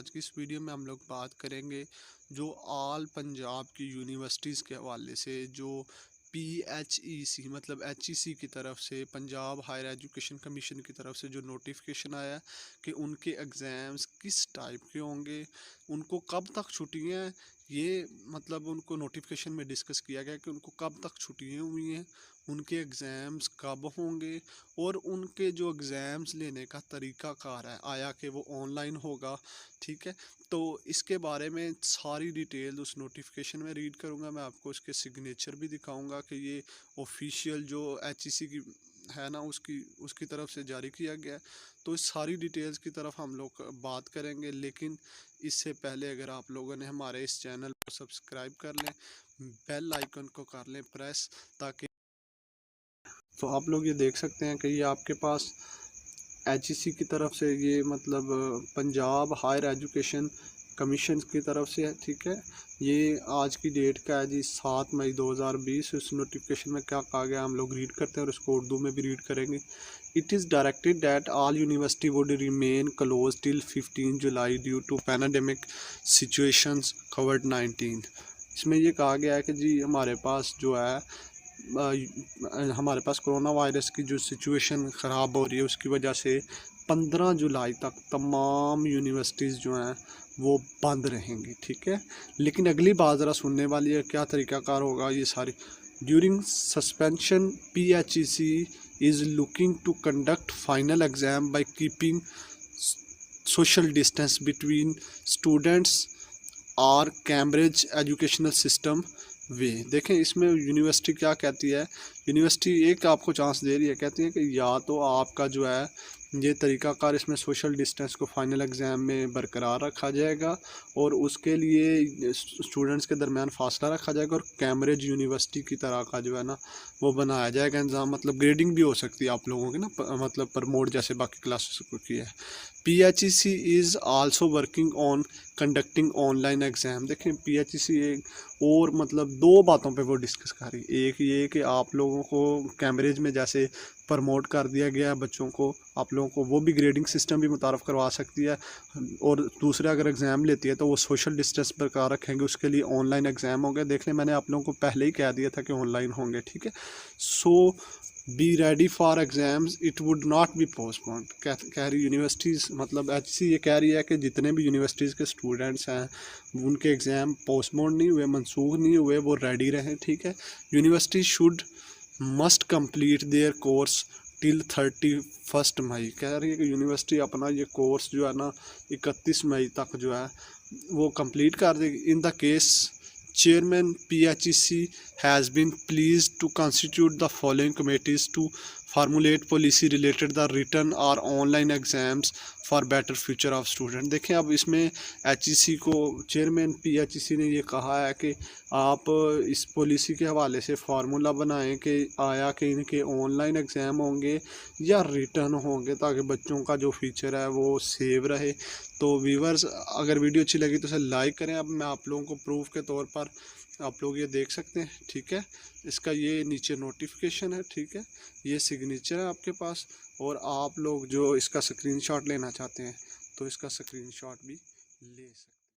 आज की इस वीडियो में हम लोग बात करेंगे जो ऑल पंजाब की यूनिवर्सिटीज़ के हवाले से जो PHEC मतलब HEC की तरफ से पंजाब हायर एजुकेशन कमीशन की तरफ से जो नोटिफिकेशन आया कि उनके एग्ज़ाम्स किस टाइप के होंगे, उनको कब तक छुट्टियां हैं, ये मतलब उनको नोटिफिकेशन में डिस्कस किया गया कि उनको कब तक छुट्टियां हुई हैं, उनके एग्ज़ाम्स कब होंगे और उनके जो एग्ज़ाम्स लेने का तरीका कार है आया कि वो ऑनलाइन होगा। ठीक है, तो इसके बारे में सारी डिटेल उस नोटिफिकेशन में रीड करूँगा। मैं आपको उसके सिग्नेचर भी दिखाऊंगा कि ये ऑफिशियल जो HEC की है ना उसकी तरफ से जारी किया गया है। तो इस सारी डिटेल्स की तरफ हम लोग बात करेंगे, लेकिन इससे पहले अगर आप लोगों ने हमारे इस चैनल को सब्सक्राइब कर लें, बेल आइकन को कर लें प्रेस, ताकि तो आप लोग ये देख सकते हैं कि ये आपके पास HEC की तरफ से ये मतलब पंजाब हायर एजुकेशन कमीशन की तरफ से है। ठीक है, ये आज की डेट का है जी 7 मई 2020। इस नोटिफिकेशन में क्या कहा गया हम लोग रीड करते हैं और इसको उर्दू में भी रीड करेंगे। It is directed that all university would remain close till 15 July due to pandemic situations कोविड-19। इसमें ये कहा गया है कि जी हमारे पास जो है हमारे पास कोरोना वायरस की जो सिचुएशन ख़राब हो रही है उसकी वजह से 15 जुलाई तक तमाम यूनिवर्सिटीज़ जो हैं वो बंद रहेंगी। ठीक है, लेकिन अगली बात ज़रा सुनने वाली है, क्या तरीक़ाकार होगा ये सारी। During suspension PHEC is looking to conduct final exam by keeping social distance between students और कैम्ब्रिज एजुकेशनल सिस्टम वे। देखें इसमें यूनिवर्सिटी क्या कहती है, यूनिवर्सिटी एक आपको चांस दे रही है, कहती है कि या तो आपका जो है ये तरीक़ाकार इसमें सोशल डिस्टेंस को फाइनल एग्ज़ाम में बरकरार रखा जाएगा और उसके लिए स्टूडेंट्स के दरमियान फ़ासला रखा जाएगा, और कैम्ब्रिज यूनिवर्सिटी की तरह का जो है ना वो बनाया जाएगा इंतज़ाम। मतलब ग्रेडिंग भी हो सकती है आप लोगों की ना, मतलब प्रमोट जैसे बाकी क्लासेस को किया है। PHEC is also working on conducting online exam. देखें PHEC एक और मतलब दो बातों पे वो डिस्कस कर रही है। एक ये कि आप लोगों को कैम्ब्रिज में जैसे प्रमोट कर दिया गया है बच्चों को, आप लोगों को वो भी ग्रेडिंग सिस्टम भी मुतारफ़ करवा सकती है, और दूसरा अगर एग्ज़ाम लेती है तो वो सोशल डिस्टेंस बरकरार रखेंगे, उसके लिए ऑनलाइन एग्ज़ाम होंगे। देख लें मैंने आप लोगों को पहले ही कह दिया था कि ऑनलाइन होंगे। ठीक है, so be ready for exams, it would not be postponed. कह रही यूनिवर्सिटीज़ मतलब HEC ये कह रही है कि जितने भी यूनिवर्सिटीज़ के स्टूडेंट्स हैं उनके एग्ज़ाम पोस्टपोन नहीं हुए, मनसूख नहीं हुए, वो रेडी रहें। ठीक है, university should must complete their course till 31 मई। कह रही है कि यूनिवर्सिटी अपना ये कोर्स जो है ना 31 मई तक जो है वो कंप्लीट कर देगी। In the case Chairman PHEC has been pleased to constitute the following committees to formulate policy related the written or online exams for better future of student। देखें अब इसमें HEC को चेयरमैन PHEC ने ये कहा है कि आप इस पॉलिसी के हवाले से फार्मूला बनाएं कि आया कि इनके ऑनलाइन एग्ज़ाम होंगे या रिटर्न होंगे, ताकि बच्चों का जो फ्यूचर है वो सेव रहे। तो व्यूवर्स अगर वीडियो अच्छी लगी तो इसे लाइक करें। अब मैं आप लोगों को प्रूफ के तौर पर आप लोग ये देख सकते हैं। ठीक है, इसका ये नीचे नोटिफिकेशन है। ठीक है, ये सिग्नेचर है आपके पास, और आप लोग जो इसका स्क्रीनशॉट लेना चाहते हैं तो इसका स्क्रीनशॉट भी ले सकते हैं।